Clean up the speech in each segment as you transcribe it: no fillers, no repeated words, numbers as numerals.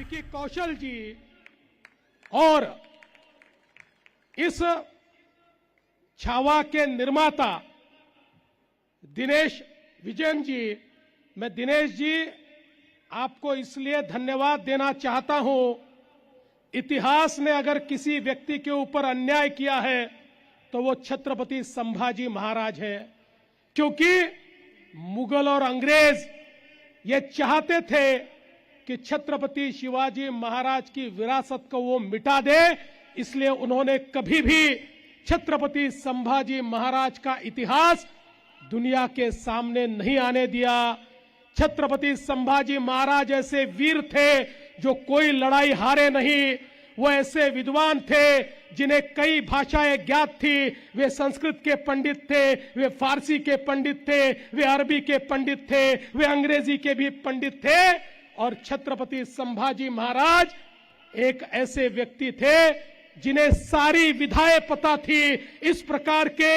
विकी कौशल जी और इस छावा के निर्माता दिनेश विजयन जी, मैं दिनेश जी आपको इसलिए धन्यवाद देना चाहता हूं। इतिहास ने अगर किसी व्यक्ति के ऊपर अन्याय किया है तो वो छत्रपति संभाजी महाराज है, क्योंकि मुगल और अंग्रेज ये चाहते थे कि छत्रपति शिवाजी महाराज की विरासत को वो मिटा दे, इसलिए उन्होंने कभी भी छत्रपति संभाजी महाराज का इतिहास दुनिया के सामने नहीं आने दिया। छत्रपति संभाजी महाराज ऐसे वीर थे जो कोई लड़ाई हारे नहीं। वो ऐसे विद्वान थे जिन्हें कई भाषाएं ज्ञात थी। वे संस्कृत के पंडित थे, वे फारसी के पंडित थे, वे अरबी के पंडित थे, वे अंग्रेजी के भी पंडित थे। और छत्रपति संभाजी महाराज एक ऐसे व्यक्ति थे जिन्हें सारी विधाएं पता थी। इस प्रकार के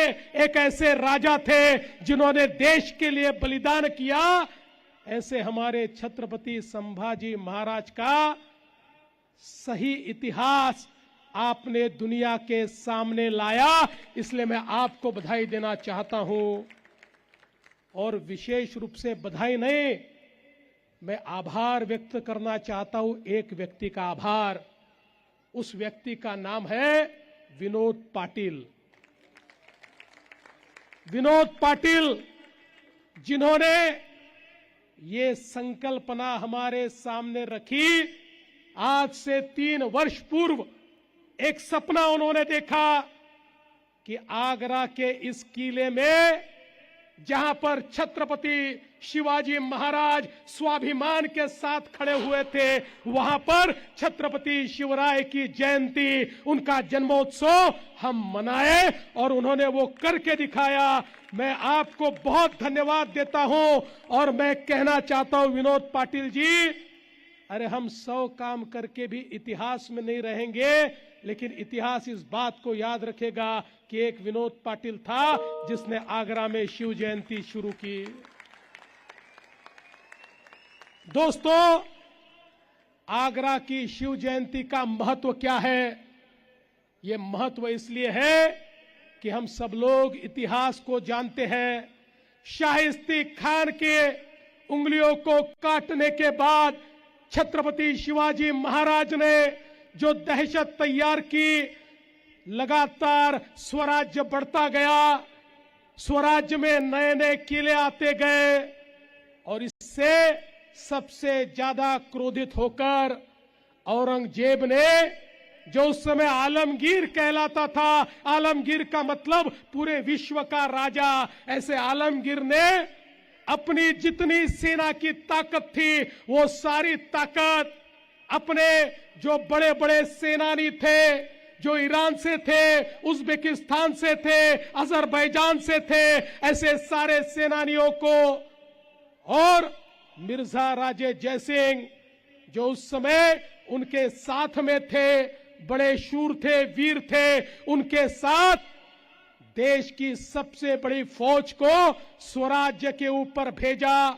एक ऐसे राजा थे जिन्होंने देश के लिए बलिदान किया। ऐसे हमारे छत्रपति संभाजी महाराज का सही इतिहास आपने दुनिया के सामने लाया, इसलिए मैं आपको बधाई देना चाहता हूं। और विशेष रूप से बधाई नहीं, मैं आभार व्यक्त करना चाहता हूं, एक व्यक्ति का आभार। उस व्यक्ति का नाम है विनोद पाटिल। विनोद पाटिल जिन्होंने ये संकल्पना हमारे सामने रखी। आज से 3 वर्ष पूर्व एक सपना उन्होंने देखा कि आगरा के इस किले में, जहां पर छत्रपति शिवाजी महाराज स्वाभिमान के साथ खड़े हुए थे, वहां पर छत्रपति शिवराय की जयंती, उनका जन्मोत्सव हम मनाए और उन्होंने वो करके दिखाया। मैं आपको बहुत धन्यवाद देता हूं और मैं कहना चाहता हूं विनोद पाटिल जी, अरे हम 100 काम करके भी इतिहास में नहीं रहेंगे, लेकिन इतिहास इस बात को याद रखेगा कि एक विनोद पाटिल था जिसने आगरा में शिव जयंती शुरू की। दोस्तों, आगरा की शिव जयंती का महत्व क्या है? यह महत्व इसलिए है कि हम सब लोग इतिहास को जानते हैं। शाहिस्ती खान के उंगलियों को काटने के बाद छत्रपति शिवाजी महाराज ने जो दहशत तैयार की, लगातार स्वराज्य बढ़ता गया, स्वराज्य में नए नए किले आते गए और इससे सबसे ज्यादा क्रोधित होकर औरंगजेब ने, जो उस समय आलमगीर कहलाता था, आलमगीर का मतलब पूरे विश्व का राजा, ऐसे आलमगीर ने अपनी जितनी सेना की ताकत थी वो सारी ताकत अपने जो बड़े बड़े सेनानी थे, जो ईरान से थे, उज्बेकिस्तान से थे, अजरबैजान से थे, ऐसे सारे सेनानियों को, और मिर्जा राजे जयसिंह जो उस समय उनके साथ में थे, बड़े शूर थे, वीर थे, उनके साथ देश की सबसे बड़ी फौज को स्वराज्य के ऊपर भेजा।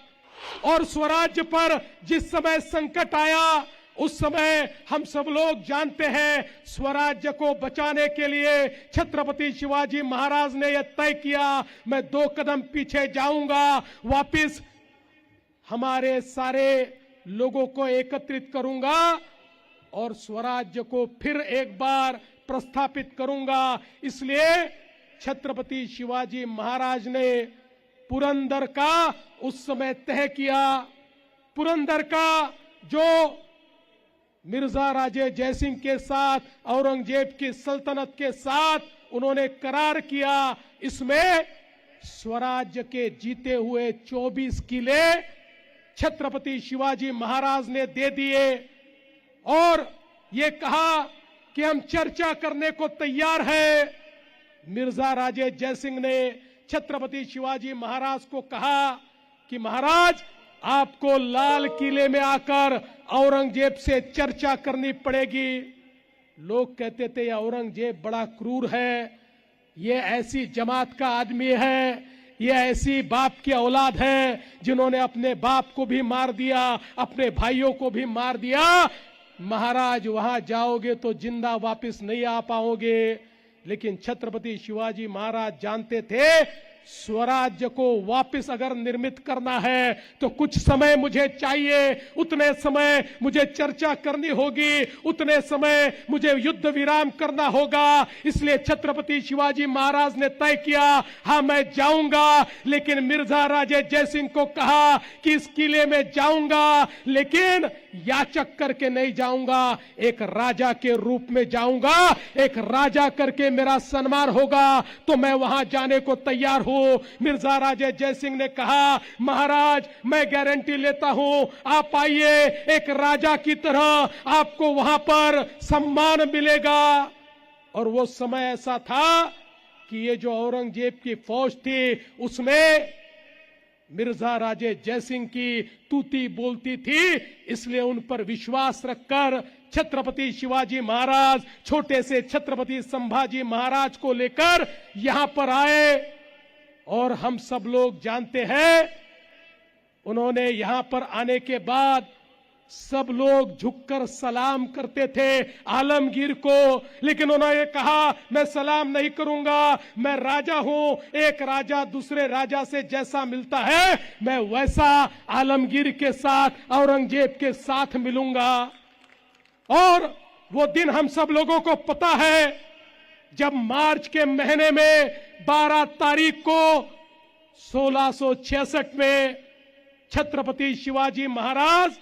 और स्वराज्य पर जिस समय संकट आया, उस समय हम सब लोग जानते हैं, स्वराज्य को बचाने के लिए छत्रपति शिवाजी महाराज ने यह तय किया, मैं 2 कदम पीछे जाऊंगा, वापिस हमारे सारे लोगों को एकत्रित करूंगा और स्वराज्य को फिर एक बार प्रस्थापित करूंगा। इसलिए छत्रपति शिवाजी महाराज ने पुरंदर का उस समय तय किया। पुरंदर का जो मिर्जा राजे जयसिंह के साथ, औरंगजेब की सल्तनत के साथ उन्होंने करार किया, इसमें स्वराज्य के जीते हुए 24 किले छत्रपति शिवाजी महाराज ने दे दिए और ये कहा कि हम चर्चा करने को तैयार हैं। मिर्जा राजे जयसिंह ने छत्रपति शिवाजी महाराज को कहा कि महाराज, आपको लाल किले में आकर औरंगजेब से चर्चा करनी पड़ेगी। लोग कहते थे ये औरंगजेब बड़ा क्रूर है, ये ऐसी जमात का आदमी है, ये ऐसी बाप की औलाद है जिन्होंने अपने बाप को भी मार दिया, अपने भाइयों को भी मार दिया। महाराज वहां जाओगे तो जिंदा वापस नहीं आ पाओगे। लेकिन छत्रपति शिवाजी महाराज जानते थे स्वराज्य को वापस अगर निर्मित करना है तो कुछ समय मुझे चाहिए, उतने समय मुझे चर्चा करनी होगी, उतने समय मुझे युद्ध विराम करना होगा। इसलिए छत्रपति शिवाजी महाराज ने तय किया, हाँ मैं जाऊंगा, लेकिन मिर्जा राजे जयसिंह को कहा कि इस किले में जाऊंगा लेकिन याचक करके नहीं जाऊंगा, एक राजा के रूप में जाऊंगा, एक राजा करके मेरा सम्मान होगा तो मैं वहां जाने को तैयार हूं। मिर्जा राजे जयसिंह ने कहा, महाराज मैं गारंटी लेता हूं, आप आइए, एक राजा की तरह आपको वहां पर सम्मान मिलेगा। और वो समय ऐसा था कि ये जो औरंगजेब की फौज थी उसमें मिर्जा राजे जयसिंह की तूती बोलती थी, इसलिए उन पर विश्वास रखकर छत्रपति शिवाजी महाराज छोटे से छत्रपति संभाजी महाराज को लेकर यहां पर आए। और हम सब लोग जानते हैं उन्होंने यहां पर आने के बाद सब लोग झुककर सलाम करते थे आलमगीर को, लेकिन उन्होंने कहा मैं सलाम नहीं करूंगा, मैं राजा हूं, एक राजा दूसरे राजा से जैसा मिलता है मैं वैसा आलमगीर के साथ औरंगजेब के साथ मिलूंगा। और वो दिन हम सब लोगों को पता है जब मार्च के महीने में 12 तारीख को 1666 में छत्रपति शिवाजी महाराज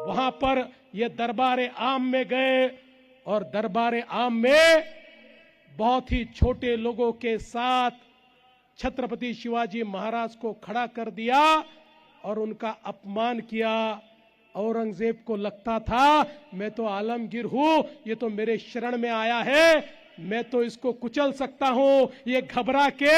वहां पर ये दरबार आम में गए और दरबार आम में बहुत ही छोटे लोगों के साथ छत्रपति शिवाजी महाराज को खड़ा कर दिया और उनका अपमान किया। औरंगजेब को लगता था मैं तो आलमगीर हूं, ये तो मेरे शरण में आया है, मैं तो इसको कुचल सकता हूं, ये घबरा के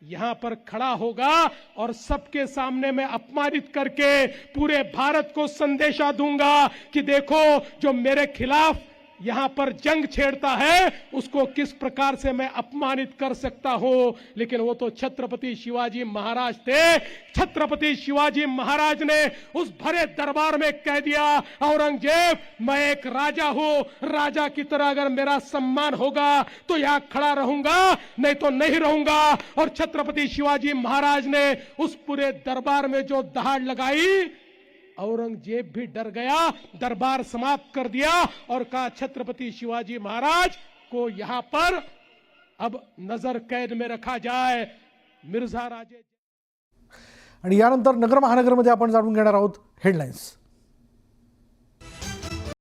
यहां पर खड़ा होगा और सबके सामने मैं अपमानित करके पूरे भारत को संदेशा दूंगा कि देखो जो मेरे खिलाफ यहां पर जंग छेड़ता है उसको किस प्रकार से मैं अपमानित कर सकता हूं। लेकिन वो तो छत्रपति शिवाजी महाराज थे। छत्रपति शिवाजी महाराज ने उस भरे दरबार में कह दिया, औरंगजेब मैं एक राजा हूं, राजा की तरह अगर मेरा सम्मान होगा तो यहां खड़ा रहूंगा, नहीं तो नहीं रहूंगा। और छत्रपति शिवाजी महाराज ने उस पूरे दरबार में जो दहाड़ लगाई, औरंगजेब भी डर गया, दरबार समाप्त कर दिया और कहा छत्रपति शिवाजी महाराज को यहां पर अब नजर कैद में रखा जाए। मिर्झा राजे आणि यानंतर नगर महानगरमध्ये आपण जाणून घेणार आहोत हेडलाईन्स।